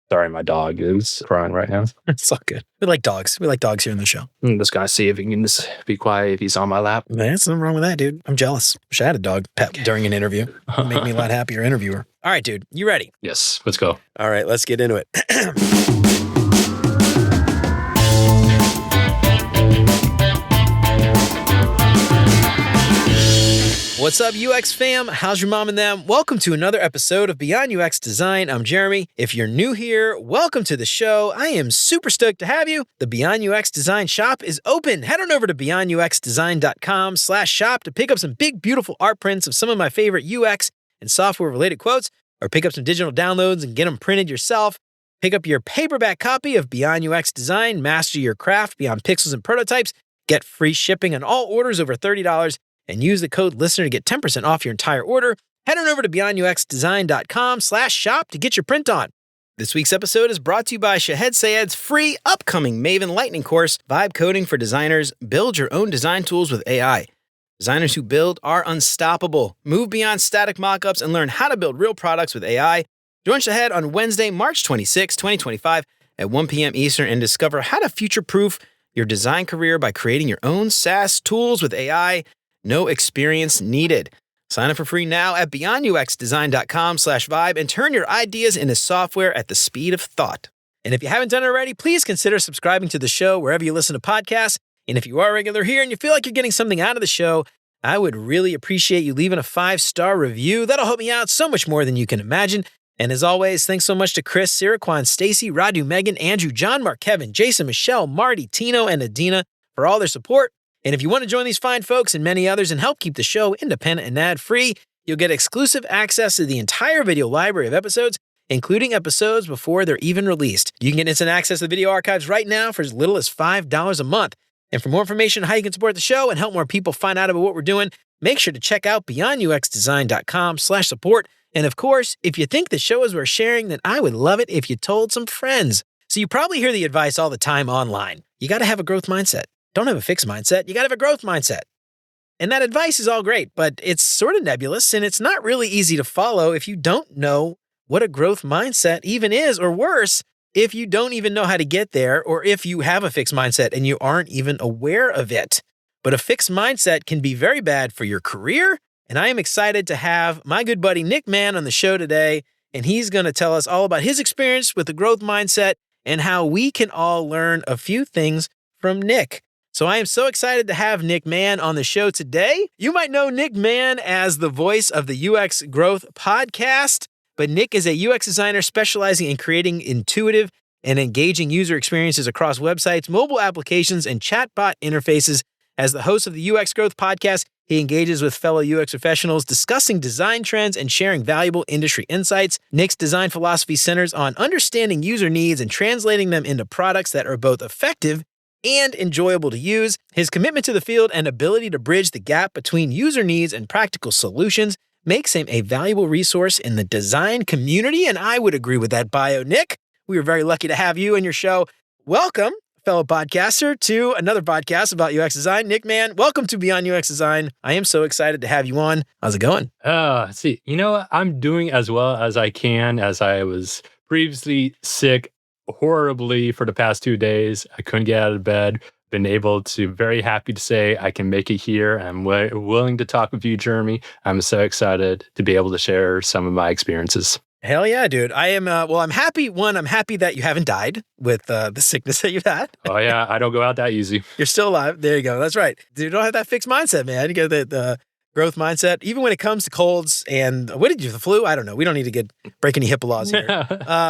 Sorry, my dog is crying right now. It's all good. We like dogs. We like dogs here in the show. This guy, see if he can just be quiet if he's on my lap. There's nothing wrong with that, dude. I'm jealous. Wish I had a dog pet during an interview. It'd make me a lot happier interviewer. All right, dude. You ready? Yes, let's go. All right, let's get into it. What's up, UX fam? How's your mom and them? Welcome to another episode of Beyond UX Design. I'm Jeremy. If you're new here, welcome to the show. I am super stoked to have you. The Beyond UX Design shop is open. Head on over to beyonduxdesign.com/shop to pick up some big, beautiful art prints of some of my favorite UX and software-related quotes, or pick up some digital downloads and get them printed yourself. Pick up your paperback copy of Beyond UX Design, Master Your Craft Beyond Pixels and Prototypes, get free shipping on all orders over $30, and use the code LISTENER to get 10% off your entire order. Head on over to beyonduxdesign.com/shop to get your print on. This week's episode is brought to you by Shahed Sayed's free upcoming Maven Lightning course, Vibe Coding for Designers. Build your own design tools with AI. Designers who build are unstoppable. Move beyond static mockups and learn how to build real products with AI. Join Shahed on Wednesday, March 26, 2025 at 1 p.m. Eastern and discover how to future-proof your design career by creating your own SaaS tools with AI. No experience needed. Sign up for free now at beyonduxdesign.com/vibe and turn your ideas into software at the speed of thought. And if you haven't done it already, please consider subscribing to the show wherever you listen to podcasts. And if you are a regular here and you feel like you're getting something out of the show, I would really appreciate you leaving a 5-star review. That'll help me out so much more than you can imagine. And as always, thanks so much to Chris, Siraquan, Stacy, Radu, Megan, Andrew, John, Mark, Kevin, Jason, Michelle, Marty, Tino, and Adina for all their support. And if you want to join these fine folks and many others and help keep the show independent and ad-free, you'll get exclusive access to the entire video library of episodes, including episodes before they're even released. You can get instant access to the video archives right now for as little as $5 a month. And for more information on how you can support the show and help more people find out about what we're doing, make sure to check out beyonduxdesign.com/support. And of course, if you think the show is worth sharing, then I would love it if you told some friends. So you probably hear the advice all the time online. You got to have a growth mindset. Don't have a fixed mindset. You got to have a growth mindset. And that advice is all great, but it's sort of nebulous and it's not really easy to follow if you don't know what a growth mindset even is, or worse, if you don't even know how to get there, or if you have a fixed mindset and you aren't even aware of it. But a fixed mindset can be very bad for your career. And I am excited to have my good buddy Nick Mann on the show today. And he's going to tell us all about his experience with the growth mindset and how we can all learn a few things from Nick. So I am so excited to have Nick Mann on the show today. You might know Nick Mann as the voice of the UX Growth Podcast, but Nick is a UX designer specializing in creating intuitive and engaging user experiences across websites, mobile applications, and chatbot interfaces. As the host of the UX Growth Podcast, he engages with fellow UX professionals, discussing design trends and sharing valuable industry insights. Nick's design philosophy centers on understanding user needs and translating them into products that are both effective and enjoyable to use. His commitment to the field and ability to bridge the gap between user needs and practical solutions makes him a valuable resource in the design community, and I would agree with that bio, Nick. We are very lucky to have you on your show. Welcome, fellow podcaster, to another podcast about UX design. Nick Mann, welcome to Beyond UX Design. I am so excited to have you on. How's it going? I'm doing as well as I can, as I was previously sick horribly for the past 2 days. I couldn't get out of bed. Very happy to say I can make it here. I'm willing to talk with you, Jeremy. I'm so excited to be able to share some of my experiences. Hell yeah, dude. I am, I'm happy. One, I'm happy that you haven't died with the sickness that you've had. Oh yeah, I don't go out that easy. You're still alive. There you go. That's right. Dude, you don't have that fixed mindset, man. You get the growth mindset, even when it comes to colds and the flu? I don't know. We don't need to break any HIPAA laws here.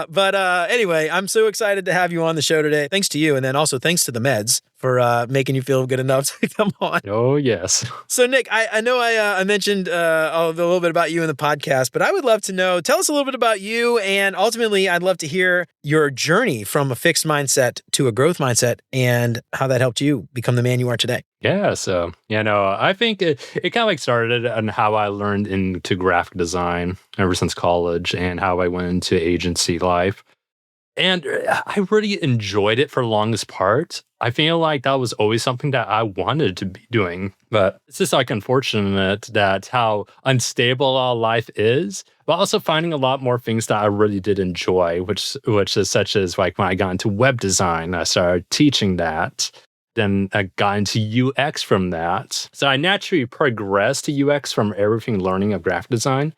But anyway, I'm so excited to have you on the show today. Thanks to you. And then also thanks to the meds for making you feel good enough to come on. Oh, yes. So Nick, I know I mentioned a little bit about you in the podcast, but I would love to know, tell us a little bit about you. And ultimately, I'd love to hear your journey from a fixed mindset to a growth mindset and how that helped you become the man you are today. Yeah, so, I think it kind of started on how I learned into graphic design ever since college and how I went into agency life. And I really enjoyed it for the longest part. I feel like that was always something that I wanted to be doing. But it's just like unfortunate that how unstable our life is, but also finding a lot more things that I really did enjoy, which is such as like when I got into web design, I started teaching that. Then I got into UX from that. So I naturally progressed to UX from everything learning of graphic design.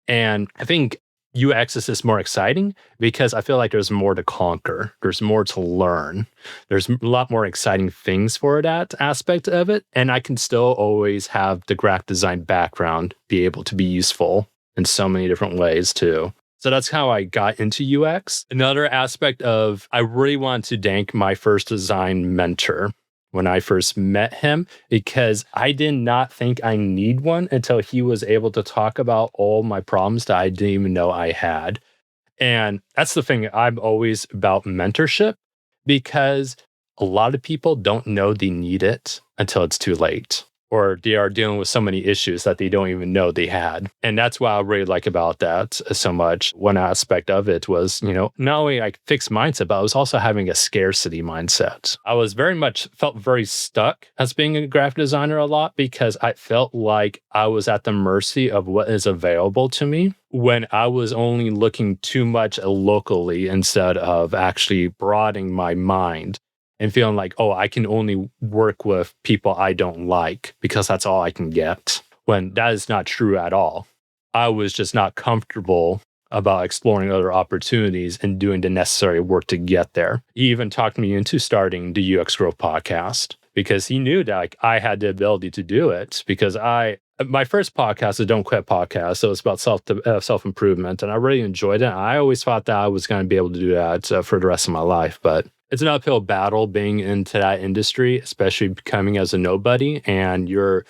And I think UX is just more exciting because I feel like there's more to conquer. There's more to learn. There's a lot more exciting things for that aspect of it. And I can still always have the graphic design background be able to be useful in so many different ways too. So that's how I got into UX. Another aspect of I really wanted to thank my first design mentor when I first met him, because I did not think I need one until he was able to talk about all my problems that I didn't even know I had. And that's the thing, I'm always about mentorship, because a lot of people don't know they need it until it's too late, or they are dealing with so many issues that they don't even know they had. And that's what I really like about that so much. One aspect of it was, not only like fixed mindset, but I was also having a scarcity mindset. I was felt very stuck as being a graphic designer a lot, because I felt like I was at the mercy of what is available to me when I was only looking too much locally instead of actually broadening my mind and feeling like, oh, I can only work with people I don't like because that's all I can get, when that is not true at all. I was just not comfortable about exploring other opportunities and doing the necessary work to get there. He even talked me into starting the UX Growth podcast because he knew that like, I had the ability to do it, because my first podcast, the Don't Quit podcast, so it's about self-improvement, and I really enjoyed it. I always thought that I was going to be able to do that for the rest of my life, but it's an uphill battle being into that industry, especially becoming as a nobody, and you're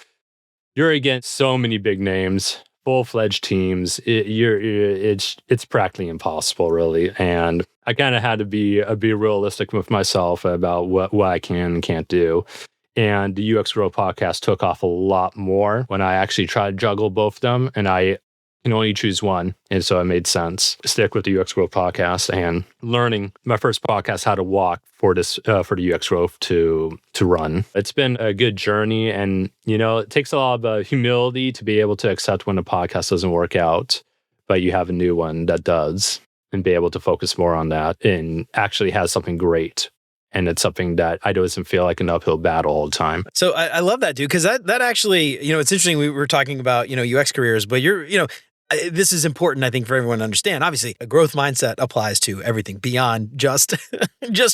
against so many big names, full-fledged teams. It's practically impossible, really. And I kind of had to be realistic with myself about what I can and can't do. And the UX Grow podcast took off a lot more when I actually tried to juggle both of them, and I can only choose one. And so it made sense to stick with the UX Growth podcast and learning my first podcast, how to walk for for the UX Growth to run. It's been a good journey. And, it takes a lot of humility to be able to accept when a podcast doesn't work out, but you have a new one that does, and be able to focus more on that and actually has something great. And it's something that I doesn't feel like an uphill battle all the time. So I love that, dude, because that actually, it's interesting. We were talking about, UX careers, but this is important, I think, for everyone to understand. Obviously, a growth mindset applies to everything beyond just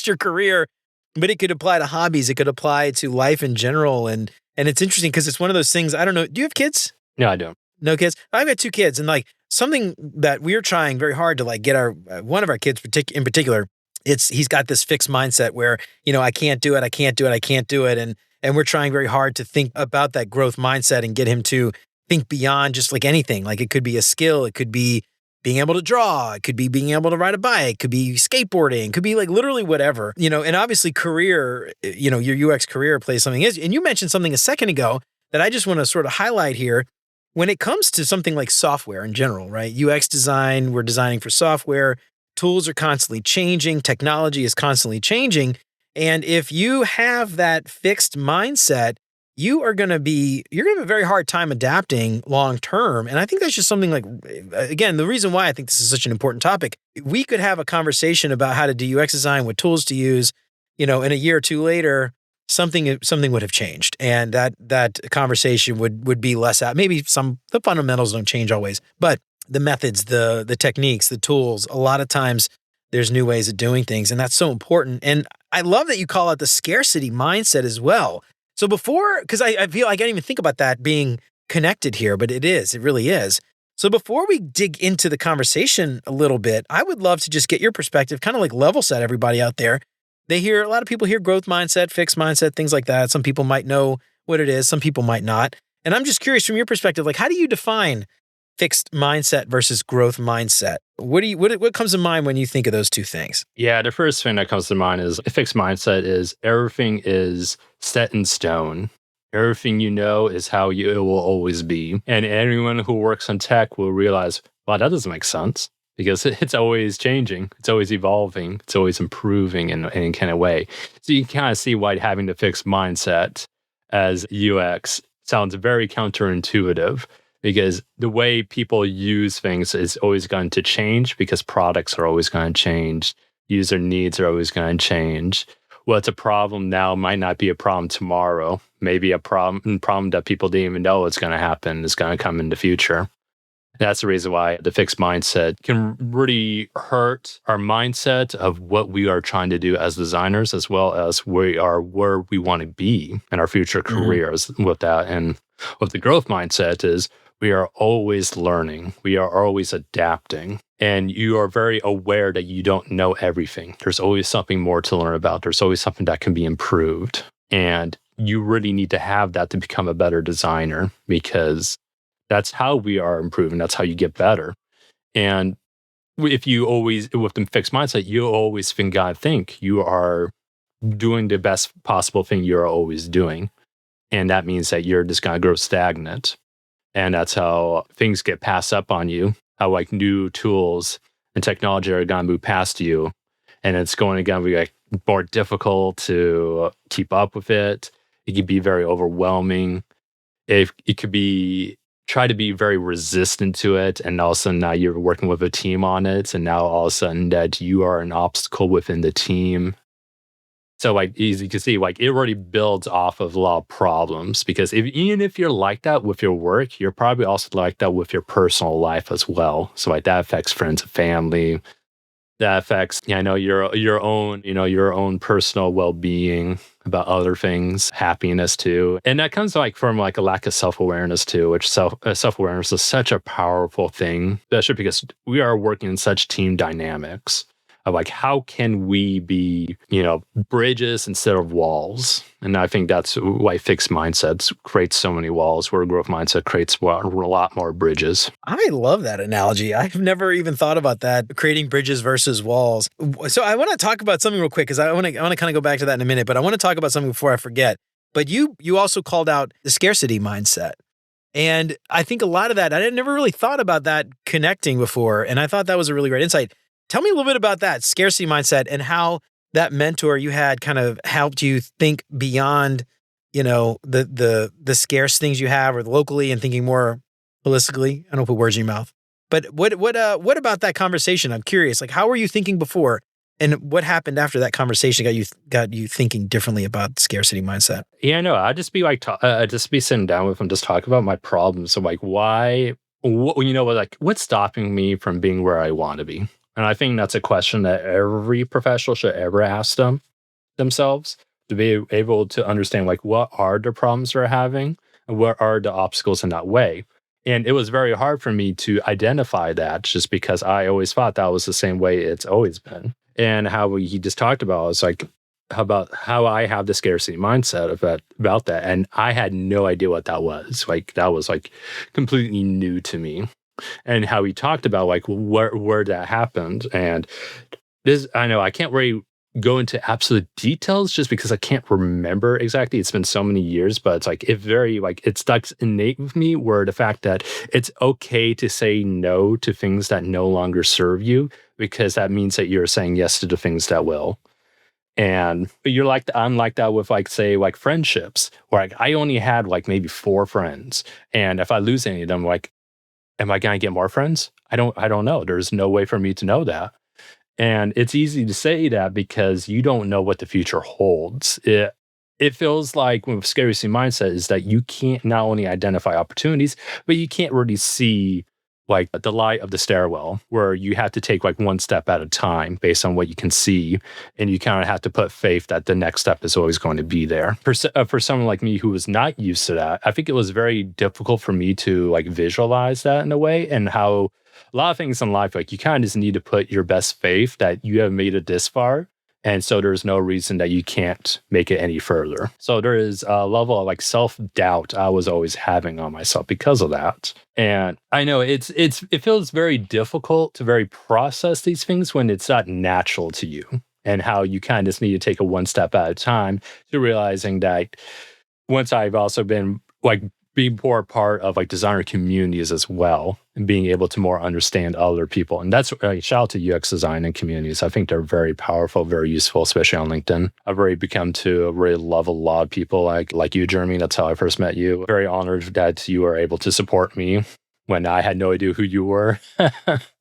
your career, but it could apply to hobbies. It could apply to life in general. And it's interesting because it's one of those things. I don't know. Do you have kids? No, I don't. No kids? I've got 2 kids, and like something that we're trying very hard to like get one of our kids in particular. He's got this fixed mindset where, I can't do it. I can't do it. I can't do it. And we're trying very hard to think about that growth mindset and get him to think beyond just like anything. Like it could be a skill. It could be being able to draw. It could be being able to ride a bike. It could be skateboarding. It could be like literally whatever, and obviously career, your UX career plays something. And you mentioned something a second ago that I just want to sort of highlight here. When it comes to something like software in general, right? UX design, we're designing for software. Tools are constantly changing. Technology is constantly changing. And if you have that fixed mindset, you're going to have a very hard time adapting long term. And I think that's just something like, again, the reason why I think this is such an important topic. We could have a conversation about how to do UX design, what tools to use, in a year or two later, something would have changed. And that conversation would be less out. Maybe the fundamentals don't change always, but the methods, the techniques, the tools, a lot of times there's new ways of doing things. And that's so important. And I love that you call it the scarcity mindset as well. So because I feel like I didn't even think about that being connected here, but it really is. So before we dig into the conversation a little bit, I would love to just get your perspective, kind of like level set everybody out there. A lot of people hear growth mindset, fixed mindset, things like that. Some people might know what it is. Some people might not. And I'm just curious from your perspective, like how do you define fixed mindset versus growth mindset? What comes to mind when you think of those two things? Yeah, the first thing that comes to mind is a fixed mindset is everything is set in stone. Everything is how it will always be. And anyone who works in tech will realize, wow, that doesn't make sense, because it's always changing, it's always evolving, it's always improving in any kind of way. So you can kind of see why having the fixed mindset as UX sounds very counterintuitive, because the way people use things is always going to change because products are always going to change, user needs are always going to change. What's a problem now might not be a problem tomorrow. Maybe a problem that people didn't even know is going to happen is going to come in the future. That's the reason why the fixed mindset can really hurt our mindset of what we are trying to do as designers, as well as where we want to be in our future careers with that. And with the growth mindset is we are always learning. We are always adapting. And you are very aware that you don't know everything. There's always something more to learn about. There's always something that can be improved. And you really need to have that to become a better designer, because that's how we are improving. That's how you get better. And if you always, with the fixed mindset, you always think you are doing the best possible thing you're always doing. And that means that you're just going to grow stagnant. And that's how things get passed up on you, how like new tools and technology are going to move past you. And it's going to be like more difficult to keep up with it. It could be very overwhelming. It could be try to be very resistant to it, and all of a sudden now you're working with a team on it, and now all of a sudden that you are an obstacle within the team. So like, as you can see, like it already builds off of a lot of problems, because even if you're like that with your work, you're probably also like that with your personal life as well. So like that affects friends and family. That affects, your own personal well-being, about other things, happiness too. And that comes like from like a lack of self-awareness too, which self-awareness is such a powerful thing, especially because we are working in such team dynamics of like, how can we be, bridges instead of walls? And I think that's why fixed mindsets create so many walls, where growth mindset creates a lot more bridges. I love that analogy. I've never even thought about that, creating bridges versus walls. So I want to talk about something real quick, because I want to kind of go back to that in a minute, but I want to talk about something before I forget. But you also called out the scarcity mindset. And I think a lot of that, I had never really thought about that connecting before. And I thought that was a really great insight. Tell me a little bit about that scarcity mindset and how that mentor you had kind of helped you think beyond, the scarce things you have or locally, and thinking more holistically. I don't put words in your mouth. But what about that conversation? I'm curious. Like, how were you thinking before, and what happened after that conversation got you thinking differently about the scarcity mindset? Yeah, no, I'd just be like, just be sitting down with them, just talk about my problems. So like, what's stopping me from being where I want to be? And I think that's a question that every professional should ever ask themselves, to be able to understand like, what are the problems they're having and what are the obstacles in that way. And it was very hard for me to identify that, just because I always thought that was the same way it's always been. And how he just talked about was like, about how I have the scarcity mindset about that. And I had no idea what that was. Like, that was like completely new to me. And how he talked about like where that happened. And this, I know I can't really go into absolute details just because I can't remember exactly. It's been so many years, but it's like it stuck innate with me, where the fact that it's okay to say no to things that no longer serve you, because that means that you're saying yes to the things that will. And I'm like that with like, say, like friendships, where like I only had like maybe 4 friends. And if I lose any of them, like, am I going to get more friends? I don't know. There's no way for me to know that. And it's easy to say that because you don't know what the future holds. It feels like with scarcity mindset is that you can't not only identify opportunities, but you can't really see like the light of the stairwell, where you have to take like one step at a time based on what you can see. And you kind of have to put faith that the next step is always going to be there. For someone like me who was not used to that, I think it was very difficult for me to like visualize that in a way, and how a lot of things in life, like you kind of just need to put your best faith that you have made it this far. And so there's no reason that you can't make it any further. So there is a level of like self-doubt I was always having on myself because of that. And I know it feels very difficult to very process these things when it's not natural to you, and how you kind of just need to take it one step at a time to realizing that once I've also been like being more part of like designer communities as well, and being able to more understand other people. And that's shout out to UX design and communities. I think they're very powerful, very useful, especially on LinkedIn. I've already become to really love a lot of people like you, Jeremy. That's how I first met you. Very honored that you were able to support me when I had no idea who you were.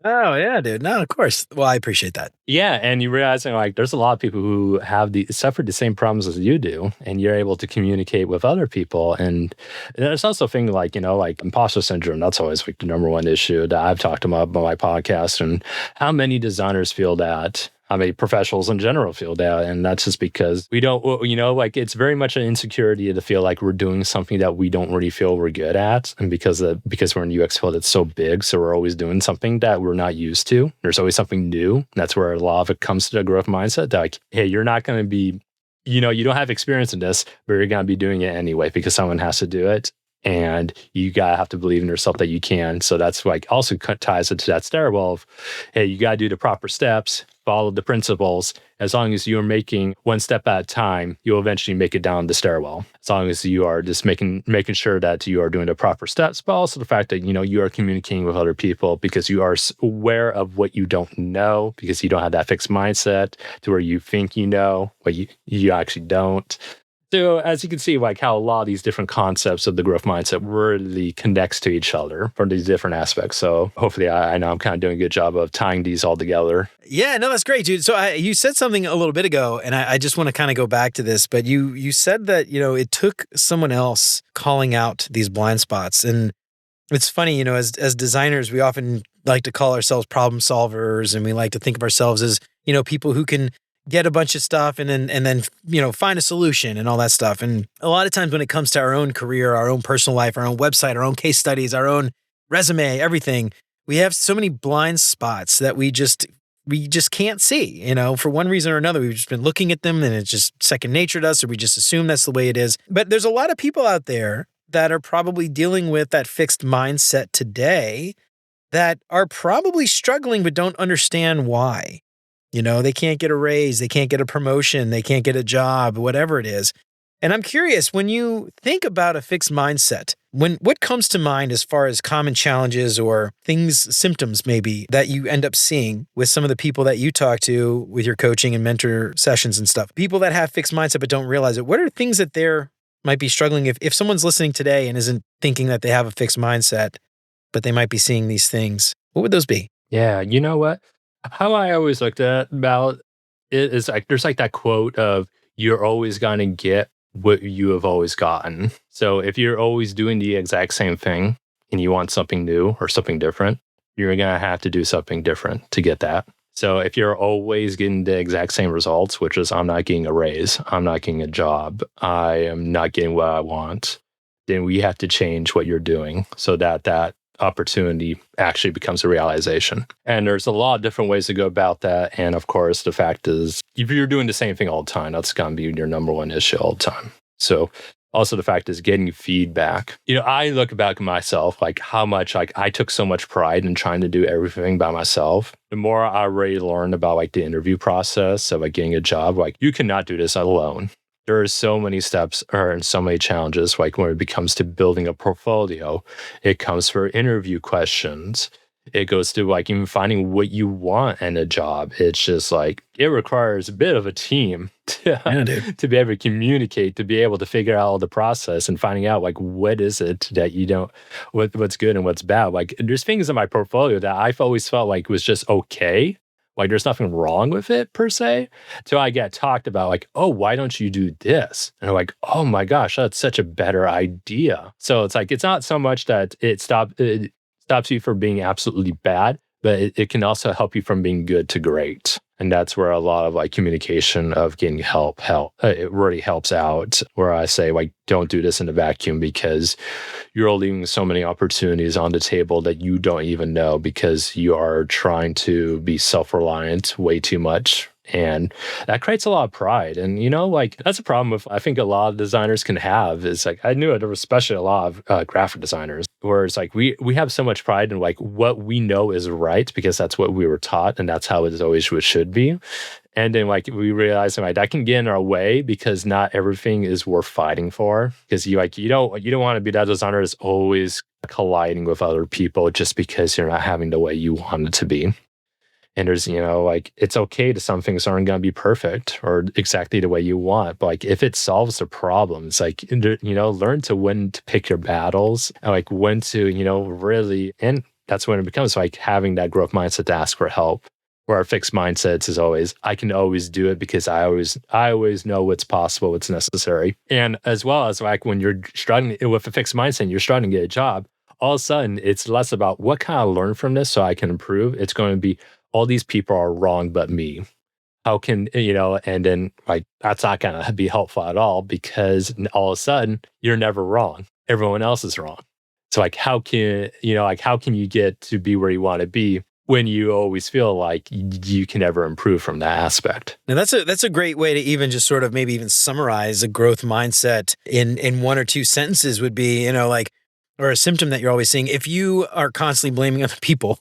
Oh, yeah, dude. No, of course. Well, I appreciate that. Yeah, and you realizing like there's a lot of people who have suffered the same problems as you do, and you're able to communicate with other people. And there's also a thing like, like imposter syndrome. That's always like the number one issue that I've talked about on my podcast. And how many designers feel that? How many professionals in general feel that? And that's just because we don't, like it's very much an insecurity to feel like we're doing something that we don't really feel we're good at. And because we're in UX field, it's so big. So we're always doing something that we're not used to. There's always something new. And that's where a lot of it comes to the growth mindset that like, hey, you're not going to be, you don't have experience in this, but you're going to be doing it anyway because someone has to do it. And you gotta have to believe in yourself that you can. So that's like also ties into that stairwell of, hey, you gotta do the proper steps, follow the principles. As long as you're making one step at a time, you'll eventually make it down the stairwell. As long as you are just making sure that you are doing the proper steps, but also the fact that you are communicating with other people because you are aware of what you don't know, because you don't have that fixed mindset to where you think you know, but you actually don't. So as you can see, like how a lot of these different concepts of the growth mindset really connects to each other for these different aspects. So hopefully I know I'm kind of doing a good job of tying these all together. Yeah, no, that's great, dude. So you said something a little bit ago, and I just want to kind of go back to this, but you said that, it took someone else calling out these blind spots. And it's funny, as designers, we often like to call ourselves problem solvers, and we like to think of ourselves as, people who can get a bunch of stuff and then find a solution and all that stuff. And a lot of times when it comes to our own career, our own personal life, our own website, our own case studies, our own resume, everything, we have so many blind spots that we just can't see, for one reason or another. We've just been looking at them and it's just second nature to us, or we just assume that's the way it is. But there's a lot of people out there that are probably dealing with that fixed mindset today that are probably struggling but don't understand why. They can't get a raise, they can't get a promotion, they can't get a job, whatever it is. And I'm curious, when you think about a fixed mindset, what comes to mind as far as common challenges or symptoms maybe that you end up seeing with some of the people that you talk to with your coaching and mentor sessions and stuff? People that have fixed mindset but don't realize it. What are things that they're might be struggling if someone's listening today and isn't thinking that they have a fixed mindset, but they might be seeing these things? What would those be? Yeah, you know what? How I always looked at about it is like there's like that quote of you're always going to get what you have always gotten. So if you're always doing the exact same thing and you want something new or something different, you're going to have to do something different to get that. So if you're always getting the exact same results, which is I'm not getting a raise, I'm not getting a job, I am not getting what I want, then we have to change what you're doing so that opportunity actually becomes a realization. And there's a lot of different ways to go about that. And of course, the fact is, if you're doing the same thing all the time, that's going to be your number one issue all the time. So also the fact is getting feedback. I look back at myself, like how much I took so much pride in trying to do everything by myself. The more I really learned about like the interview process of like getting a job, like you cannot do this alone. There are so many steps and so many challenges, like when it comes to building a portfolio. It comes for interview questions. It goes to like even finding what you want in a job. It's just like, it requires a bit of a team to be able to communicate, to be able to figure out all the process and finding out like, what is it that you don't, what's good and what's bad. Like there's things in my portfolio that I've always felt like was just okay. Like there's nothing wrong with it per se. Till I get talked about like, oh, why don't you do this? And I'm like, oh my gosh, that's such a better idea. So it's like, it's not so much that it stops you from being absolutely bad, but it can also help you from being good to great. And that's where a lot of like communication of getting help, it really helps out. Where I say like, don't do this in a vacuum because you're leaving so many opportunities on the table that you don't even know because you are trying to be self-reliant way too much. And that creates a lot of pride. And, like that's a problem with, I think a lot of designers can have is like, I knew it, there was especially a lot of graphic designers where it's like, we have so much pride in like what we know is right because that's what we were taught and that's how it always should be. And then like we realized like that can get in our way because not everything is worth fighting for. Because you don't want to be that designer that's always colliding with other people just because you're not having the way you want it to be. And there's, like it's okay to some things aren't going to be perfect or exactly the way you want. But like if it solves the problems, like, learn to when to pick your battles and like when to, really, and that's when it becomes like having that growth mindset to ask for help. Where our fixed mindsets is always, I can always do it because I always know what's possible, what's necessary. And as well as like when you're struggling with a fixed mindset and you're struggling to get a job, all of a sudden it's less about what can I learn from this so I can improve. It's going to be all these people are wrong but me. How can, and then like that's not going to be helpful at all because all of a sudden you're never wrong. Everyone else is wrong. So like how can you get to be where you want to be when you always feel like you can never improve from that aspect? Now that's a great way to even just sort of maybe even summarize a growth mindset in one or two sentences would be, or a symptom that you're always seeing. If you are constantly blaming other people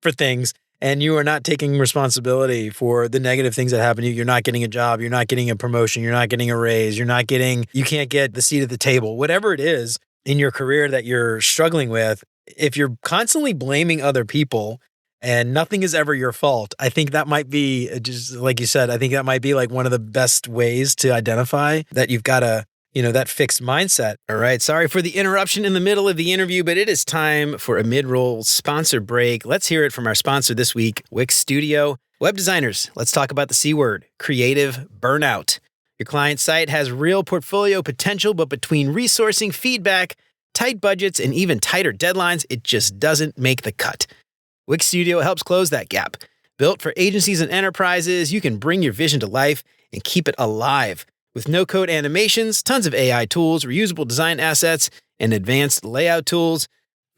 for things and you are not taking responsibility for the negative things that happen to you, you're not getting a job, you're not getting a promotion, you're not getting a raise, you can't get the seat at the table, whatever it is in your career that you're struggling with, if you're constantly blaming other people and nothing is ever your fault, I think that might be, just like you said, I think that might be like one of the best ways to identify that you've got that fixed mindset. All right. Sorry for the interruption in the middle of the interview, but it is time for a mid-roll sponsor break. Let's hear it from our sponsor this week, Wix Studio. Web designers, let's talk about the C word, creative burnout. Your client site has real portfolio potential, but between resourcing, feedback, tight budgets, and even tighter deadlines, it just doesn't make the cut. Wix Studio helps close that gap. Built for agencies and enterprises, you can bring your vision to life and keep it alive. With no-code animations, tons of AI tools, reusable design assets, and advanced layout tools.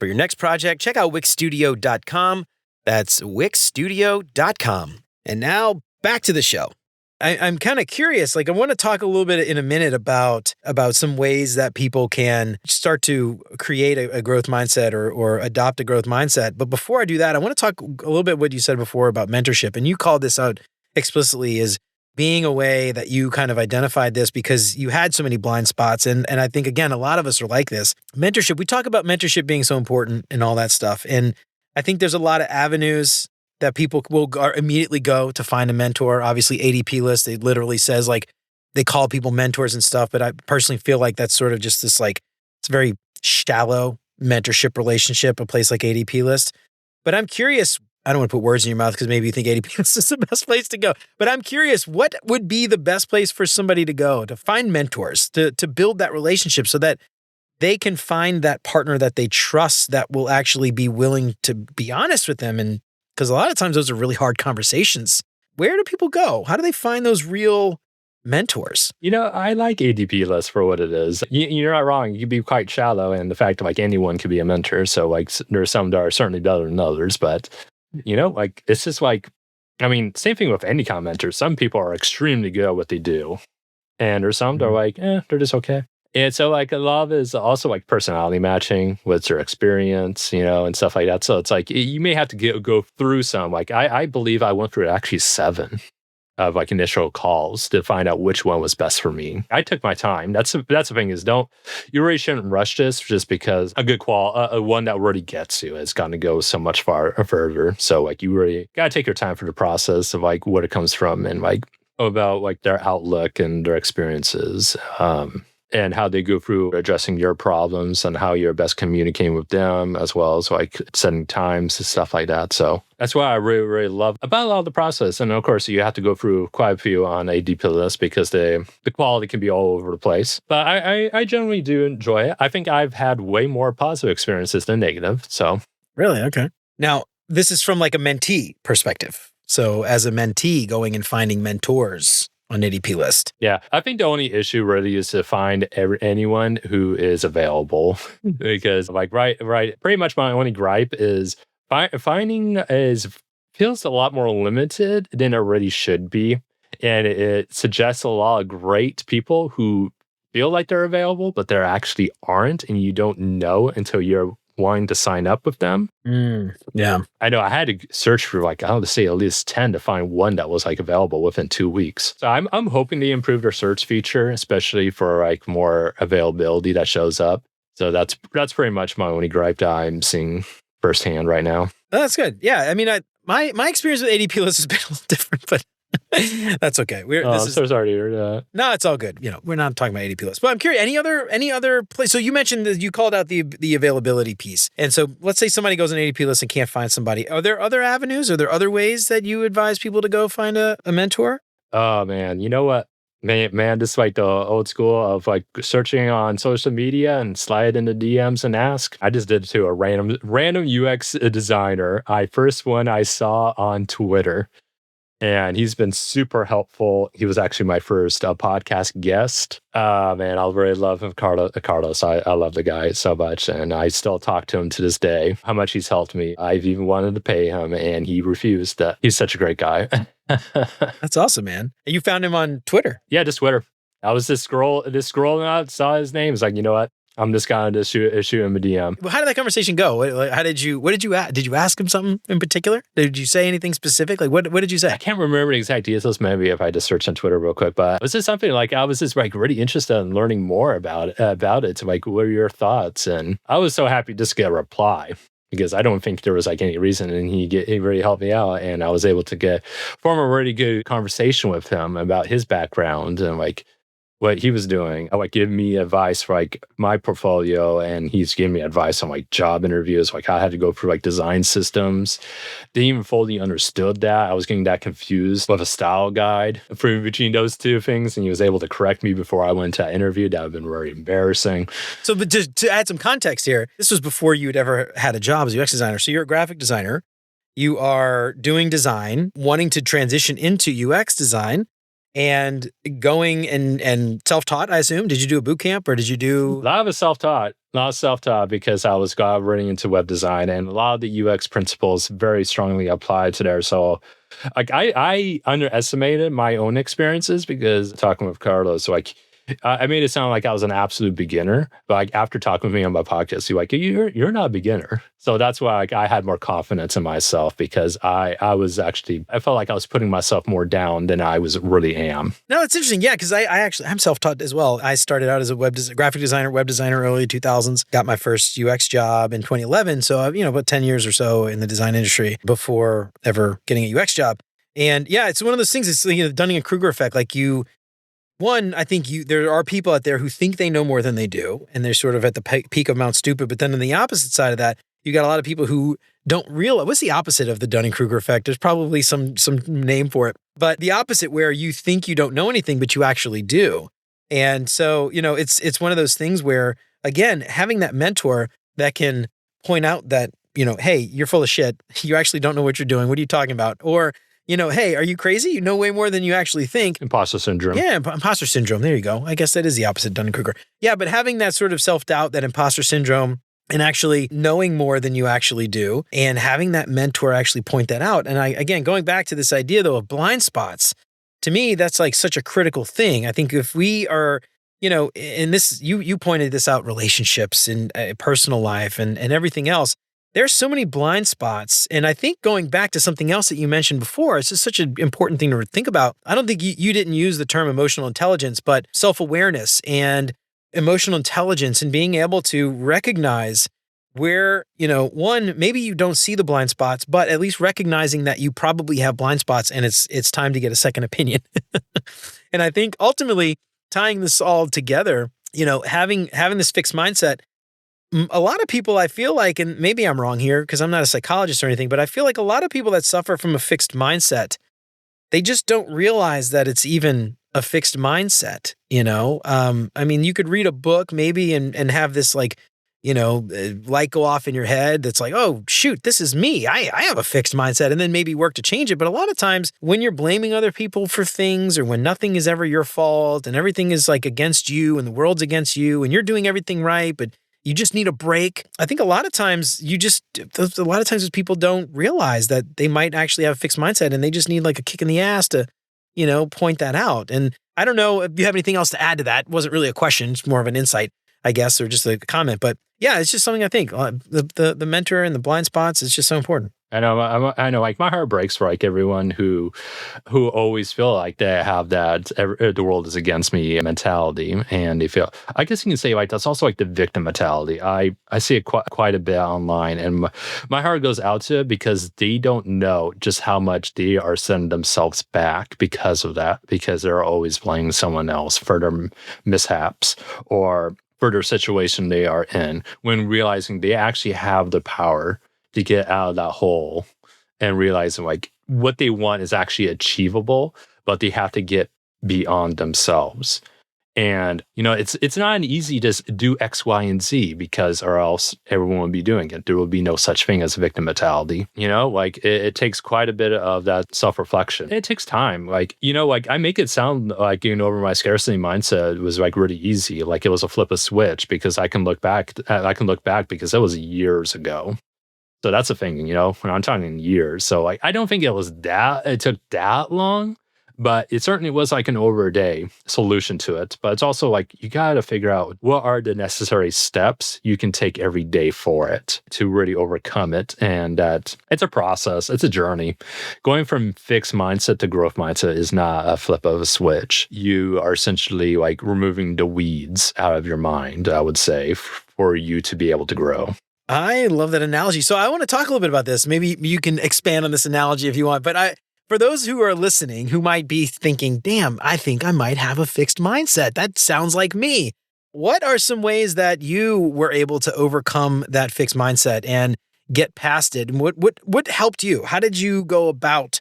For your next project, check out wixstudio.com. That's wixstudio.com. And now, back to the show. I'm kind of curious, like I want to talk a little bit in a minute about some ways that people can start to create a growth mindset or adopt a growth mindset. But before I do that, I want to talk a little bit what you said before about mentorship. And you called this out explicitly as being a way that you kind of identified this because you had so many blind spots. And I think, again, a lot of us are like this. Mentorship, we talk about mentorship being so important and all that stuff. And I think there's a lot of avenues that people will immediately go to find a mentor. Obviously, ADP list, it literally says like they call people mentors and stuff. But I personally feel like that's sort of just this like, it's a very shallow mentorship relationship, a place like ADP list. But I'm curious, I don't want to put words in your mouth because maybe you think ADP list is the best place to go. But I'm curious, what would be the best place for somebody to go to find mentors, to build that relationship so that they can find that partner that they trust that will actually be willing to be honest with them? And because a lot of times those are really hard conversations. Where do people go? How do they find those real mentors? I like ADP list for what it is. You're not wrong. You can be quite shallow in the fact that like anyone could be a mentor. So like there's some that are certainly better than others, but like it's just like, same thing with any kind of mentor. Some people are extremely good at what they do. And there's some that are like, they're just okay. And so like a lot of it is also like personality matching, what's your experience, and stuff like that. So it's like you may have to go through some, like I believe I went through actually 7 of like initial calls to find out which one was best for me. I took my time. That's the thing is you really shouldn't rush this just because a good one that really gets you is going to go so much further. So like you really got to take your time for the process of like what it comes from and like about like their outlook and their experiences. And how they go through addressing your problems and how you're best communicating with them, as well as like setting times and stuff like that. So that's what I really, really love about a lot of the process. And of course, you have to go through quite a few on ADP list because the quality can be all over the place. But I generally do enjoy it. I think I've had way more positive experiences than negative. So really? Okay. Now, this is from like a mentee perspective. So as a mentee going and finding mentors on ADP list. Yeah, I think the only issue really is to find anyone who is available because like, right. Pretty much my only gripe is finding feels a lot more limited than it really should be. And it suggests a lot of great people who feel like they're available, but they actually aren't. And you don't know until you're wanting to sign up with them. Yeah. I know I had to search for like, I would say at least 10 to find one that was like available within 2 weeks. So I'm hoping they improve their search feature, especially for like more availability that shows up. So that's pretty much my only gripe that I'm seeing firsthand right now. Oh, that's good. Yeah. I mean, my experience with ADP list has been a little different, but that's okay. I'm so sorry to hear that. No, it's all good. We're not talking about ADP list, but I'm curious. Any other place? So you mentioned that you called out the availability piece, and so let's say somebody goes on ADP list and can't find somebody. Are there other avenues? Are there other ways that you advise people to go find a mentor? Oh man, you know what? Man, this is like the old school of like searching on social media and slide into DMs and ask. I just did it to a random UX designer. First one I saw on Twitter. And he's been super helpful. He was actually my first podcast guest. Man, I really love him, Carlos. I love the guy so much. And I still talk to him to this day, how much he's helped me. I've even wanted to pay him and he refused. He's such a great guy. That's awesome, man. And you found him on Twitter? Yeah, just Twitter. I was just scrolling out, saw his name. It's like, you know what? I'm just going to shoot him a DM. Well, how did that conversation go? What did you ask? Did you ask him something in particular? Did you say anything specific? Like, what did you say? I can't remember the exact details. Maybe if I just search on Twitter real quick, but was this something like I was just like really interested in learning more about it. So like, what are your thoughts? And I was so happy just to get a reply because I don't think there was like any reason, and he really helped me out, and I was able to form a really good conversation with him about his background and like what he was doing. Like give me advice for like my portfolio, and he's giving me advice on like job interviews. Like I had to go through like design systems. Didn't even fully understood that. I was getting that confused with a style guide between those two things, and he was able to correct me before I went to that interview. That would have been very embarrassing. So, but to add some context here, this was before you had ever had a job as a UX designer. So you're a graphic designer. You are doing design, wanting to transition into UX design. And going and self-taught, I assume. Did you do a boot camp or did you do? A lot of self-taught because I was running into web design, and a lot of the UX principles very strongly applied to there. So like I underestimated my own experiences because talking with Carlos, so like I made it sound like I was an absolute beginner, but like after talking with me on my podcast, you're like, you're not a beginner. So that's why like I had more confidence in myself because I felt like I was putting myself more down than I really am. No, it's interesting. Yeah, because I'm self-taught as well. I started out as a graphic designer, web designer, early 2000s. Got my first UX job in 2011. So about 10 years or so in the design industry before ever getting a UX job. And yeah, it's one of those things. It's the Dunning-Kruger effect. Like I think there are people out there who think they know more than they do, and they're sort of at the peak of Mount Stupid. But then on the opposite side of that, you got a lot of people who don't realize. What's the opposite of the Dunning-Kruger effect? There's probably some name for it, but the opposite where you think you don't know anything, but you actually do. And so, it's one of those things where, again, having that mentor that can point out that, hey, you're full of shit. You actually don't know what you're doing. What are you talking about? Or, hey, are you crazy? You know way more than you actually think. Imposter syndrome. Yeah, imposter syndrome. There you go. I guess that is the opposite of Dunning-Kruger. Yeah, but having that sort of self-doubt, that imposter syndrome, and actually knowing more than you actually do, and having that mentor actually point that out. And again, going back to this idea, though, of blind spots, to me, that's like such a critical thing. I think if we are, in this, you pointed this out, relationships and personal life and everything else, there's so many blind spots. And I think going back to something else that you mentioned before, it's just such an important thing to think about. I don't think you didn't use the term emotional intelligence, but self-awareness and emotional intelligence and being able to recognize where, one, maybe you don't see the blind spots, but at least recognizing that you probably have blind spots and it's time to get a second opinion. And I think ultimately tying this all together, having this fixed mindset, a lot of people, I feel like, and maybe I'm wrong here because I'm not a psychologist or anything, but I feel like a lot of people that suffer from a fixed mindset, they just don't realize that it's even a fixed mindset. I mean, you could read a book maybe and have this light go off in your head that's like, oh, shoot, this is me. I have a fixed mindset, and then maybe work to change it. But a lot of times when you're blaming other people for things, or when nothing is ever your fault and everything is like against you and the world's against you and you're doing everything right, but you just need a break. I think a lot of times people don't realize that they might actually have a fixed mindset and they just need like a kick in the ass to, point that out. And I don't know if you have anything else to add to that. It wasn't really a question. It's more of an insight. I guess, or just a comment. But yeah, it's just something I think the mentor and the blind spots is just so important. I know, like my heart breaks for like everyone who always feel like they have that the world is against me mentality, and they feel. I guess you can say like that's also like the victim mentality. I see it quite a bit online, and my heart goes out to it because they don't know just how much they are setting themselves back because of that, because they're always blaming someone else for their mishaps or for their situation they are in, when realizing they actually have the power to get out of that hole and realizing like what they want is actually achievable, but they have to get beyond themselves. And it's not an easy to do X, Y, and Z, because or else everyone would be doing it. There will be no such thing as victim mentality. Like it takes quite a bit of that self-reflection. It takes time. Like, like I make it sound like, over my scarcity mindset was like really easy. Like it was a flip a switch, because I can look back because that was years ago. So that's the thing, when I'm talking years. So like, I don't think it took that long, but it certainly was like an over a day solution to it. But it's also like, you got to figure out what are the necessary steps you can take every day for it to really overcome it. And that it's a process. It's a journey. Going from fixed mindset to growth mindset is not a flip of a switch. You are essentially like removing the weeds out of your mind, I would say, for you to be able to grow. I love that analogy. So I want to talk a little bit about this. Maybe you can expand on this analogy if you want. But for those who are listening, who might be thinking, damn, I think I might have a fixed mindset. That sounds like me. What are some ways that you were able to overcome that fixed mindset and get past it? And what helped you? How did you go about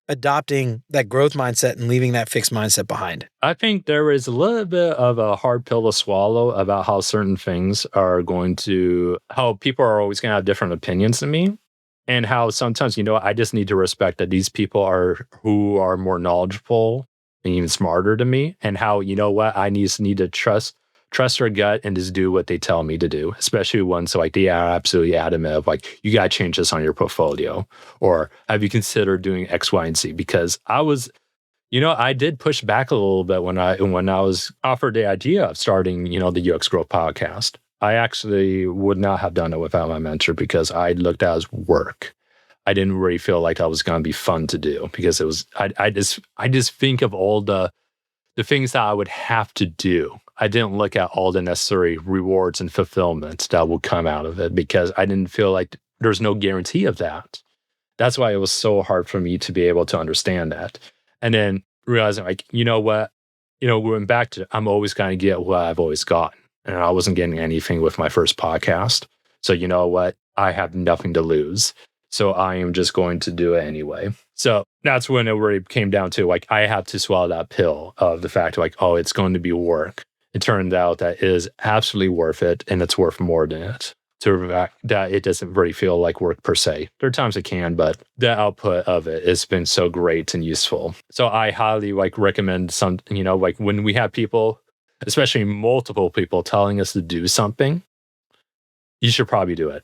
adopting that growth mindset and leaving that fixed mindset behind? I think there is a little bit of a hard pill to swallow about how certain things are how people are always going to have different opinions than me. And how sometimes, I just need to respect that these people who are more knowledgeable and even smarter than me. And how, what, I need to trust their gut and just do what they tell me to do, especially ones like they are absolutely adamant of like, you got to change this on your portfolio, or have you considered doing X, Y, and Z? Because I did push back a little bit when I was offered the idea of starting, the UX Growth podcast. I actually would not have done it without my mentor, because I looked at it as work. I didn't really feel like I was going to be fun to do, because it was. I just think of all the things that I would have to do. I didn't look at all the necessary rewards and fulfillment that would come out of it, because I didn't feel like there's no guarantee of that. That's why it was so hard for me to be able to understand that. And then realizing like, what, going back to, I'm always going to get what I've always gotten. And I wasn't getting anything with my first podcast. So you know what? I have nothing to lose. So I am just going to do it anyway. So that's when it really came down to like, I have to swallow that pill of the fact like, oh, it's going to be work. It turned out that it is absolutely worth it, and it's worth more than it. That it doesn't really feel like work per se. There are times it can, but the output of it has been so great and useful. So I highly recommend like when we have people, especially multiple people telling us to do something, you should probably do it.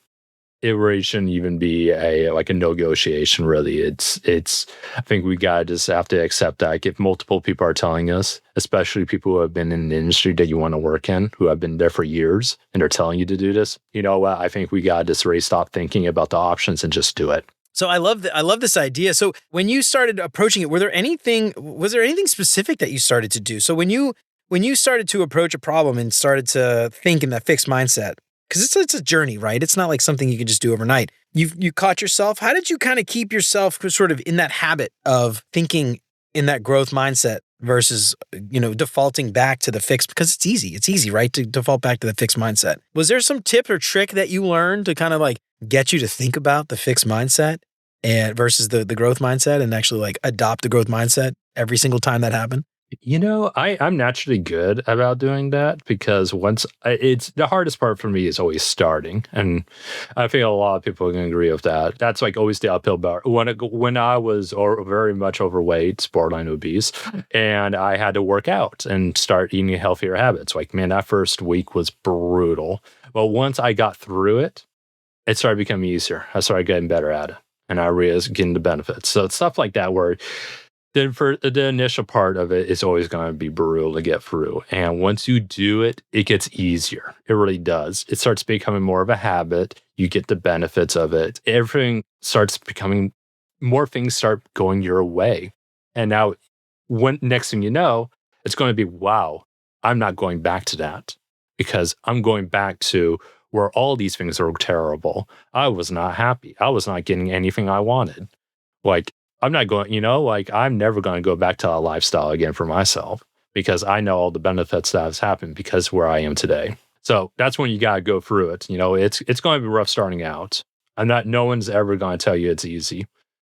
It really shouldn't even be a negotiation, really. It's I think we just have to accept that if multiple people are telling us, especially people who have been in the industry that you want to work in, who have been there for years, and they're telling you to do this, you know what? I think we got to just really stop thinking about the options and just do it. So I love this idea. So when you started approaching it, was there anything specific that you started to do? So when you started to approach a problem and started to think in that fixed mindset, because it's a journey, right? It's not like something you can just do overnight. You caught yourself. How did you kind of keep yourself sort of in that habit of thinking in that growth mindset versus, defaulting back to the fixed? Because it's easy. It's easy, right, to default back to the fixed mindset. Was there some tip or trick that you learned to kind of like get you to think about the fixed mindset and versus the growth mindset, and actually like adopt the growth mindset every single time that happened? I'm naturally good about doing that, because it's the hardest part for me is always starting. And I feel a lot of people can agree with that. That's like always the uphill battle. When I was very much overweight, borderline obese, and I had to work out and start eating healthier habits. Like, man, that first week was brutal. But once I got through it, it started becoming easier. I started getting better at it, and I realized getting the benefits. So it's stuff like that where then for the initial part of it, it's always going to be brutal to get through. And once you do it, it gets easier. It really does. It starts becoming more of a habit. You get the benefits of it. Everything starts becoming, more things start going your way. And now, when next thing you know, it's going to be, wow, I'm not going back to that, because I'm going back to where all these things are terrible. I was not happy. I was not getting anything I wanted. Like, I'm not going, like, I'm never going to go back to a lifestyle again for myself, because I know all the benefits that has happened because where I am today. So that's when you got to go through it. It's going to be rough starting out. No one's ever going to tell you it's easy,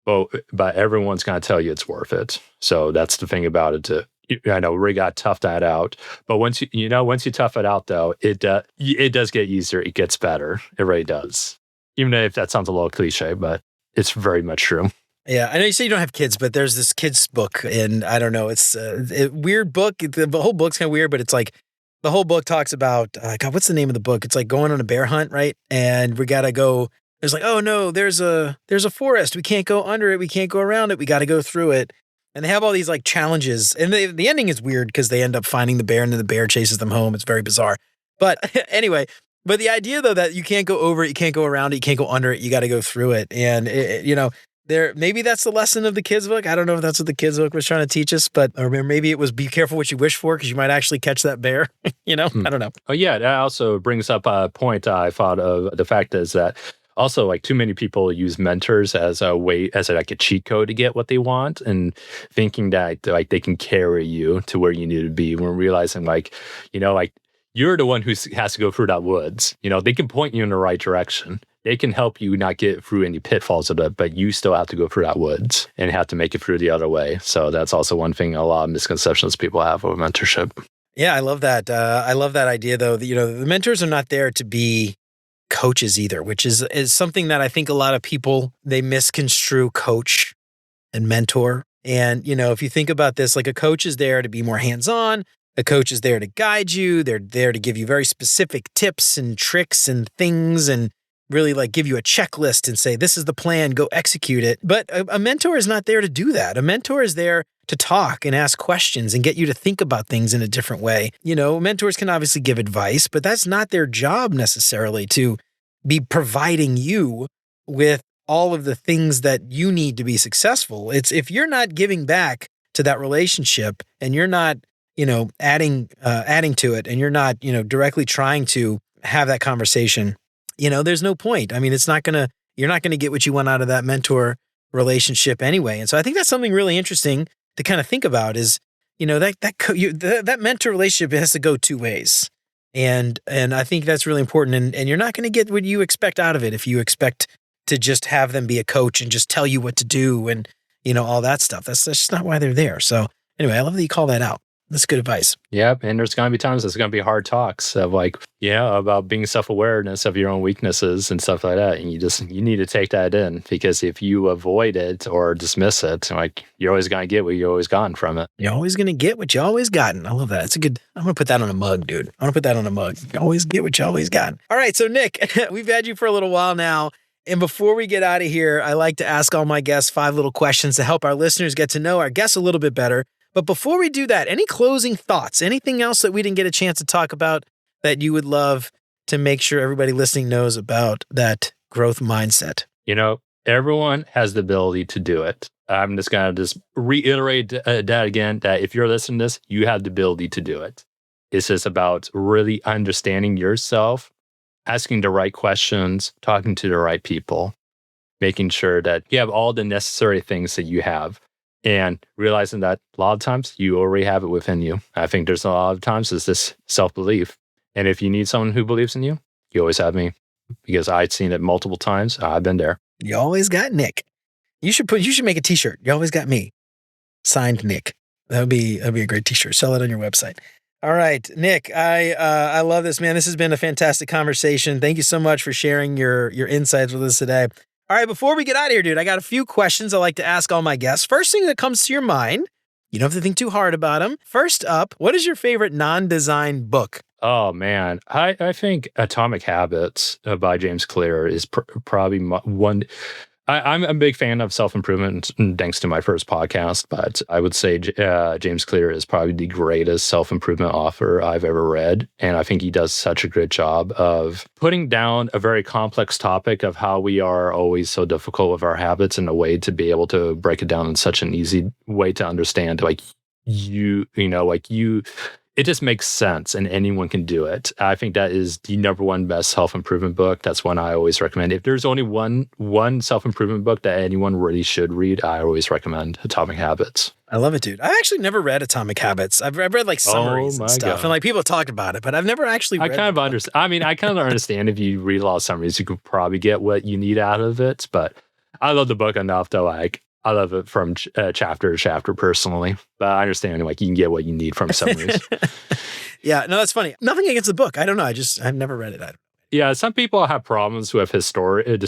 but everyone's going to tell you it's worth it. So that's the thing about it. I know we got to tough that out, but once you tough it out, though, it does get easier. It gets better. It really does. Even if that sounds a little cliche, but it's very much true. Yeah, I know you say you don't have kids, but there's this kids book, and I don't know, it's a weird book. The whole book's kind of weird, but it's like the whole book talks about, God, what's the name of the book? It's like going on a bear hunt, right? And we got to go, there's like, oh no, there's a forest. We can't go under it. We can't go around it. We got to go through it. And they have all these like challenges, and the ending is weird because they end up finding the bear and then the bear chases them home. It's very bizarre. But anyway, but the idea though, that you can't go over it, you can't go around it, you can't go under it, you got to go through it. And maybe that's the lesson of the kids book. I don't know if that's what the kids book was trying to teach us, or maybe it was be careful what you wish for, because you might actually catch that bear. I don't know. Oh yeah, that also brings up a point I thought of. The fact is that also, like, too many people use mentors as like a cheat code to get what they want, and thinking that like they can carry you to where you need to be, when realizing like you're the one who has to go through that woods. They can point you in the right direction. They can help you not get through any pitfalls of it, but you still have to go through that woods and have to make it through the other way. So that's also one thing a lot of misconceptions people have with mentorship. Yeah, I love that. I love that idea, though. That, the mentors are not there to be coaches either, which is something that I think a lot of people, they misconstrue coach and mentor. And, if you think about this, like a coach is there to be more hands-on. A coach is there to guide you. They're there to give you very specific tips and tricks and things, and really like give you a checklist and say, this is the plan, go execute it. But a mentor is not there to do that. A mentor is there to talk and ask questions and get you to think about things in a different way. Mentors can obviously give advice, but that's not their job necessarily, to be providing you with all of the things that you need to be successful. It's if you're not giving back to that relationship, and you're not, adding to it, and you're not, directly trying to have that conversation, there's no point. I mean, you're not gonna get what you want out of that mentor relationship anyway. And so I think that's something really interesting to kind of think about is, that mentor relationship has to go two ways. And I think that's really important. And you're not going to get what you expect out of it if you expect to just have them be a coach and just tell you what to do and, all that stuff. That's just not why they're there. So anyway, I love that you call that out. That's good advice. Yep. And there's going to be times there's going to be hard talks of like, about being self-awareness of your own weaknesses and stuff like that. And you need to take that in, because if you avoid it or dismiss it, like, you're always going to get what you always gotten from it. You're always going to get what you always gotten. I love that. It's I'm going to put that on a mug, dude. I'm going to put that on a mug. You always get what you always gotten. All right. So Nick, we've had you for a little while now. And before we get out of here, I like to ask all my guests 5 little questions to help our listeners get to know our guests a little bit better. But before we do that, any closing thoughts? Anything else that we didn't get a chance to talk about that you would love to make sure everybody listening knows about that growth mindset? Everyone has the ability to do it. I'm just going to reiterate that again, that if you're listening to this, you have the ability to do it. It's just about really understanding yourself, asking the right questions, talking to the right people, making sure that you have all the necessary things that you have. And realizing that a lot of times you already have it within you. I think there's a lot of times it's this self-belief. And if you need someone who believes in you, you always have me, because I've seen it multiple times. I've been there. You always got Nick. You should make a t-shirt. You always got me. Signed Nick. That'd be a great t-shirt. Sell it on your website. All right, Nick, I love this, man. This has been a fantastic conversation. Thank you so much for sharing your insights with us today. All right, before we get out of here, dude, I got a few questions I like to ask all my guests. First thing that comes to your mind, you don't have to think too hard about them. First up, what is your favorite non-design book? Oh, man. I think Atomic Habits by James Clear is probably one. I'm a big fan of self-improvement, thanks to my first podcast, but I would say James Clear is probably the greatest self-improvement author I've ever read. And I think he does such a good job of putting down a very complex topic of how we are always so difficult with our habits in a way to be able to break it down in such an easy way to understand. Like it just makes sense and anyone can do it. I think that is the number one best self-improvement book. That's one I always recommend. If there's only one self-improvement book that anyone really should read, I always recommend Atomic Habits. I love it, dude. I've actually never read Atomic Habits. I've read like summaries and stuff. God. And like people talked about it, but I've never actually read it. I kind of understand if you read a lot of summaries, you could probably get what you need out of it. But I love the book enough to I love it from chapter to chapter personally, but I understand like you can get what you need from summaries. Yeah, no, that's funny. Nothing against the book. I don't know. I've never read it. Yeah, some people have problems with the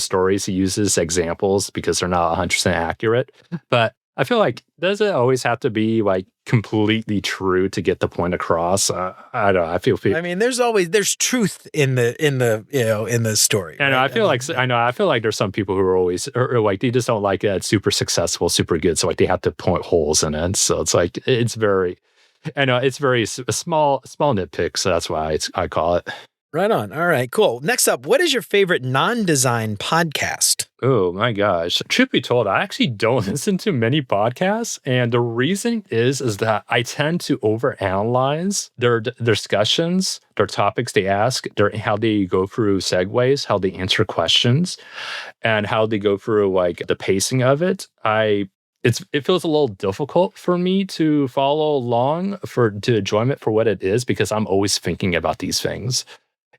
stories he uses examples because they're not 100% accurate. But I feel like, does it always have to be like completely true to get the point across? I don't know. I mean, there's truth in the story. And right? I feel like there's some people who are always or like they just don't like it super successful, super good. So like they have to point holes in it. So it's like it's very small nitpick. So that's why I call it. Right on. All right, cool. Next up, what is your favorite non-design podcast? Oh my gosh. Truth be told, I actually don't listen to many podcasts. And the reason is that I tend to overanalyze their discussions, their topics they ask, how they go through segues, how they answer questions, and how they go through like the pacing of it. It feels a little difficult for me to follow along to enjoyment for what it is because I'm always thinking about these things.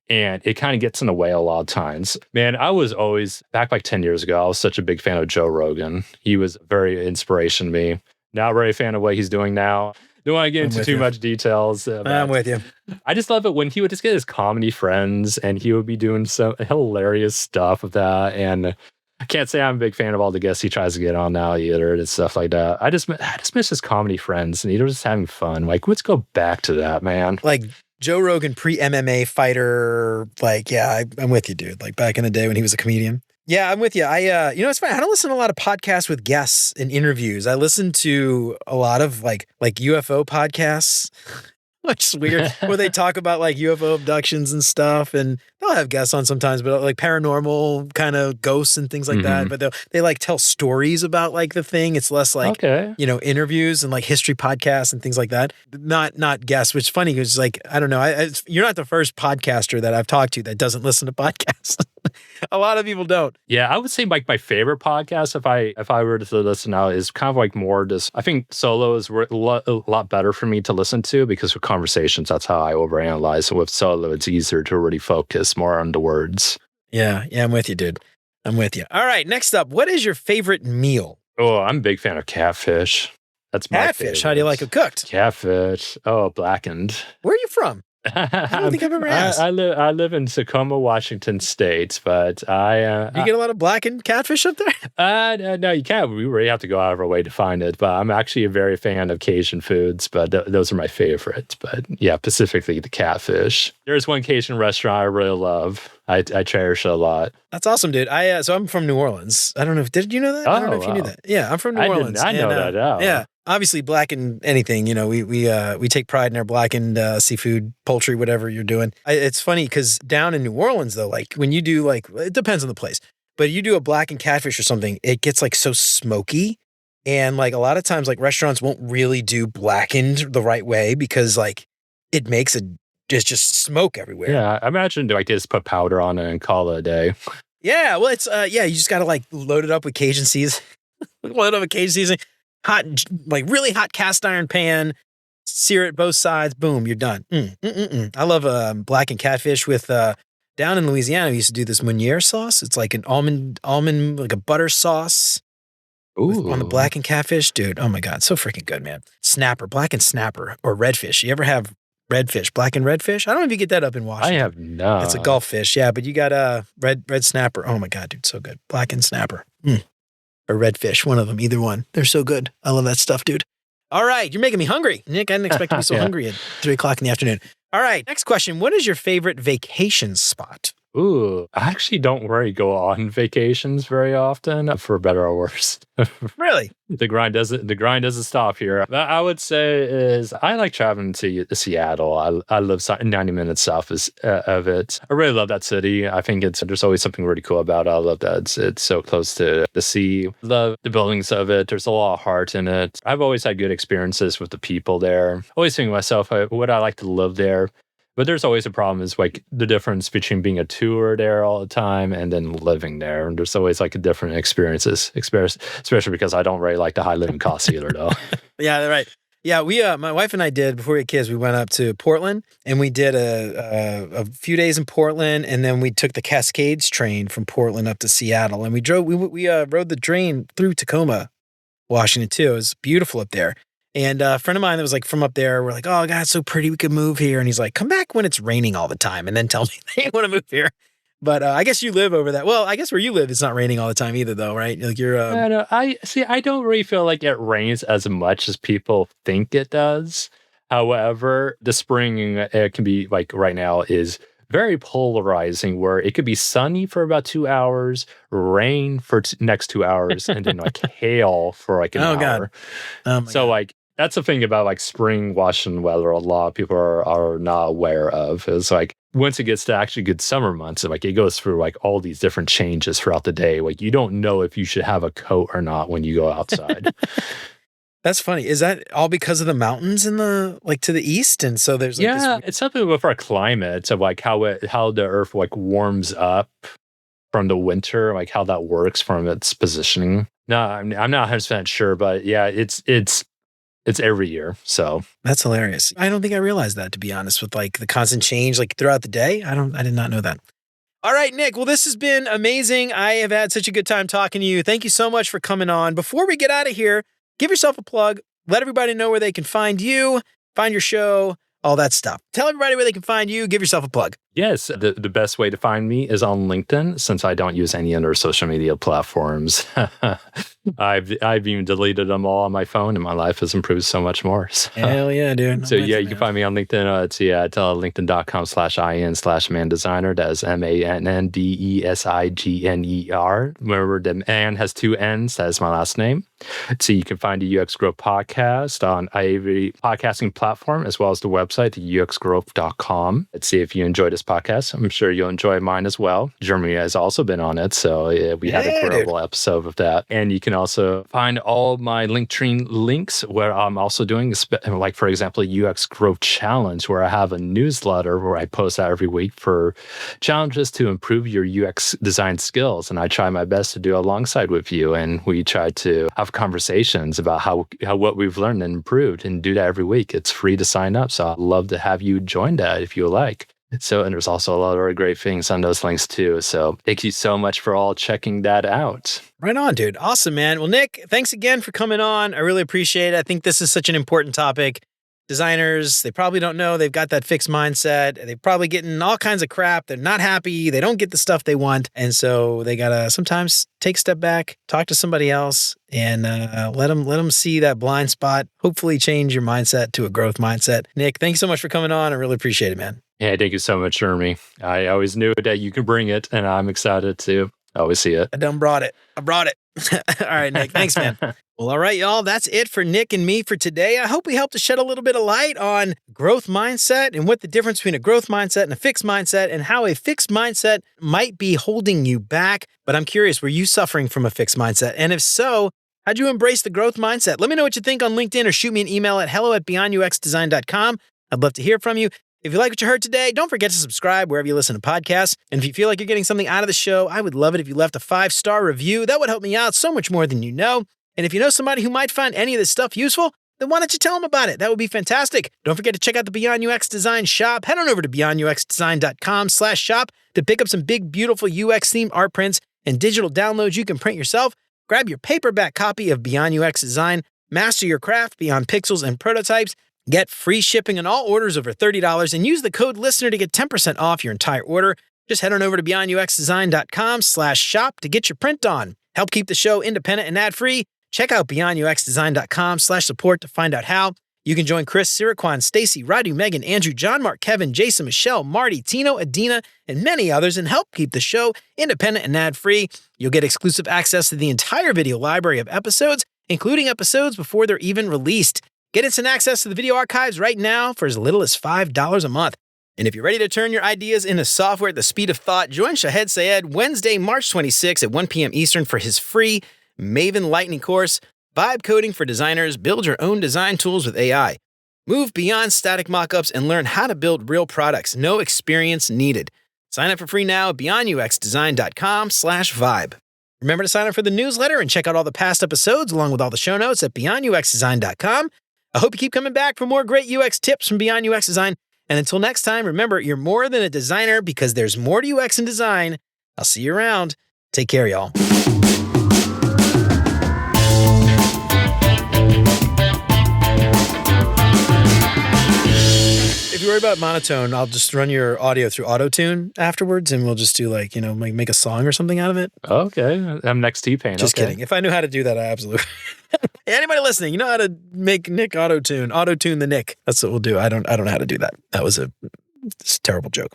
And it kind of gets in the way a lot of times. Man, I was always, back like 10 years ago, I was such a big fan of Joe Rogan. He was very inspiration to me. Not very a fan of what he's doing now. Don't want to get into too much details. I'm with you. I just love it when he would just get his comedy friends and he would be doing some hilarious stuff with that. And I can't say I'm a big fan of all the guests he tries to get on now either and stuff like that. I just miss his comedy friends and he was just having fun. Like, let's go back to that, man. Like, Joe Rogan, pre-MMA fighter, like, yeah, I'm with you, dude. Like back in the day when he was a comedian. Yeah, I'm with you. It's funny. I don't listen to a lot of podcasts with guests and interviews. I listen to a lot of like UFO podcasts, which is weird, where they talk about like UFO abductions and stuff. And they'll have guests on sometimes, but like paranormal kind of ghosts and things like that. But they like tell stories about like the thing. It's less like, interviews and like history podcasts and things like that. Not guests, which is funny because like, I don't know. You're not the first podcaster that I've talked to that doesn't listen to podcasts. A lot of people don't. Yeah, I would say like my favorite podcast, if I were to listen now, is kind of like more just, I think solo is a lot better for me to listen to because with conversations, that's how I overanalyze. So with solo, it's easier to really focus more on the words. Yeah, I'm with you, dude. I'm with you. All right, next up, what is your favorite meal? Oh, I'm a big fan of catfish. That's my catfish. How do you like it cooked? Catfish. Oh, blackened. Where are you from? I don't think I've ever asked. I live in Tacoma, Washington State, but you get a lot of blackened catfish up there? No, you can't. We really have to go out of our way to find it. But I'm actually a very fan of Cajun foods, but those are my favorite. But yeah, specifically the catfish. There's one Cajun restaurant I really love. I cherish it a lot. That's awesome, dude. So I'm from New Orleans. I don't know did you know that? I don't know if you knew that. Yeah, I'm from New Orleans. I know that now. Yeah. Obviously, blackened anything, we take pride in our blackened seafood, poultry, whatever you're doing. It's funny because down in New Orleans, though, like when you do like, it depends on the place, but you do a blackened catfish or something, it gets like so smoky. And like a lot of times, like restaurants won't really do blackened the right way because like it makes just smoke everywhere. Yeah, I imagine like they just put powder on it and call it a day. Yeah, well, it's, you just got to like load it up with Cajun seasoning. Load it up with Cajun seasoning. Hot, like really hot cast iron pan, sear it both sides. Boom, you're done. I love blackened catfish with down in Louisiana. We used to do this Meunier sauce. It's like an almond like a butter sauce on the blackened catfish, dude. Oh my god, so freaking good, man. Snapper, blackened snapper, or redfish. You ever have redfish, blackened redfish? I don't know if you get that up in Washington. I have not. It's a Gulf fish, yeah. But you got red snapper. Oh my god, dude, so good. Blackened snapper. Or redfish, one of them, either one. They're so good. I love that stuff, dude. All right, you're making me hungry. Nick, I didn't expect to be so hungry at 3 o'clock in the afternoon. All right, next question. What is your favorite vacation spot? Ooh, I actually don't really go on vacations very often, for better or worse. Really? The grind doesn't stop here. But I would say is I like traveling to Seattle. I live 90 minutes south of it. I really love that city. I think there's always something really cool about it. I love that it's so close to the sea. Love the buildings of it. There's a lot of heart in it. I've always had good experiences with the people there. Always think to myself, would I like to live there? But there's always a problem is like the difference between being a tour there all the time and then living there. And there's always like a different experience, especially because I don't really like the high living costs either, though. Yeah, right. Yeah, we my wife and I did before we had kids. We went up to Portland and we did a few days in Portland, and then we took the Cascades train from Portland up to Seattle, and we rode the train through Tacoma, Washington too. It was beautiful up there. And a friend of mine that was like from up there, we're like, oh God, it's so pretty. We could move here. And he's like, come back when it's raining all the time and then tell me they want to move here. But I guess you live over that. Well, I guess where you live, it's not raining all the time either, though, right? Like you're. I know. I see. I don't really feel like it rains as much as people think it does. However, the spring it can be like right now is very polarizing, where it could be sunny for about 2 hours, rain for next 2 hours, and then like hail for like an Oh hour. God. Oh my So God. like that's the thing about like spring Washington weather. A lot of people are not aware of is like once it gets to actually good summer months, like it goes through like all these different changes throughout the day. Like you don't know if you should have a coat or not when you go outside. That's funny. Is that all because of the mountains in the like to the east? And so there's like Yeah, this. it's something with our climate of like how the earth like warms up from the winter, like how that works from its positioning. No, I'm not 100% sure, but yeah, it's every year. So That's hilarious. I don't think I realized that, to be honest, with like the constant change like throughout the day. I did not know that. All right, Nick. Well, this has been amazing. I have had such a good time talking to you. Thank you so much for coming on. Before we get out of here, give yourself a plug. Let everybody know where they can find you, find your show, all that stuff. Tell everybody where they can find you. Give yourself a plug. yes, the best way to find me is on LinkedIn, since I don't use any other social media platforms. I've even deleted them all on my phone, and my life has improved so much more. So, Hell yeah, dude. so yeah, you can find me on LinkedIn. It's at linkedin.com/in/man designer. That's MANNDESIGNER. Remember, the Mann has two N's. That is my last name. So you can find the UX Growth podcast on every podcasting platform, as well as the website, uxgrowth.com. Let's see if you enjoy this podcast. I'm sure you'll enjoy mine as well. Jeremy has also been on it, so we had a incredible episode of that. And you can also find all my Linktree links, where I'm also doing, like for example, a UX Growth Challenge, where I have a newsletter where I post out every week for challenges to improve your UX design skills. And I try my best to do alongside with you. And we try to have conversations about how what we've learned and improved, and do that every week. It's free to sign up. So I'd love to have you join that if you like. So, and there's also a lot of other great things on those links too. So thank you so much for all checking that out. Right on, dude. Awesome, man. Well, Nick, thanks again for coming on. I really appreciate it. I think this is such an important topic. Designers, they probably don't know they've got that fixed mindset. They're probably getting all kinds of crap. They're not happy. They don't get the stuff they want. And so they got to sometimes take a step back, talk to somebody else, and let them see that blind spot. Hopefully change your mindset to a growth mindset. Nick, thanks so much for coming on. I really appreciate it, man. Yeah, thank you so much, Jeremy. I always knew that you could bring it, and I'm excited to always see it. I done brought it. I brought it. All right, Nick. Thanks, man. Well, all right, y'all. That's it for Nick and me for today. I hope we helped to shed a little bit of light on growth mindset and what the difference between a growth mindset and a fixed mindset, and how a fixed mindset might be holding you back. But I'm curious, were you suffering from a fixed mindset? And if so, how'd you embrace the growth mindset? Let me know what you think on LinkedIn, or shoot me an email at hello@beyonduxdesign.com. I'd love to hear from you. If you like what you heard today, don't forget to subscribe wherever you listen to podcasts. And if you feel like you're getting something out of the show, I would love it if you left a 5-star review. That would help me out so much more than you know. And if you know somebody who might find any of this stuff useful, then why don't you tell them about it? That would be fantastic. Don't forget to check out the Beyond UX Design shop. Head on over to beyonduxdesign.com/shop to pick up some big, beautiful UX-themed art prints and digital downloads you can print yourself. Grab your paperback copy of Beyond UX Design, master your craft beyond pixels and prototypes, get free shipping on all orders over $30, and use the code LISTENER to get 10% off your entire order. Just head on over to beyonduxdesign.com/shop to get your print on. Help keep the show independent and ad-free. Check out beyonduxdesign.com/support to find out how. You can join Chris, Siraquan, Stacy, Radu, Megan, Andrew, John, Mark, Kevin, Jason, Michelle, Marty, Tino, Adina, and many others and help keep the show independent and ad-free. You'll get exclusive access to the entire video library of episodes, including episodes before they're even released. Get instant access to the video archives right now for as little as $5 a month. And if you're ready to turn your ideas into software at the speed of thought, join Shahed Sayed Wednesday, March 26 at 1 p.m. Eastern for his free Maven Lightning course, Vibe Coding for Designers. Build your own design tools with AI. Move beyond static mockups and learn how to build real products. No experience needed. Sign up for free now at beyonduxdesign.com/vibe. Remember to sign up for the newsletter and check out all the past episodes along with all the show notes at beyonduxdesign.com. I hope you keep coming back for more great UX tips from Beyond UX Design. And until next time, remember, you're more than a designer because there's more to UX and design. I'll see you around. Take care, y'all. If you worry about monotone, I'll just run your audio through auto-tune afterwards, and we'll just do make a song or something out of it. Okay, I'm next T-Pain. Just kidding. If I knew how to do that, I absolutely. Anybody listening, you know how to make Nick auto-tune the Nick. That's what we'll do. I don't know how to do that. That was a terrible joke.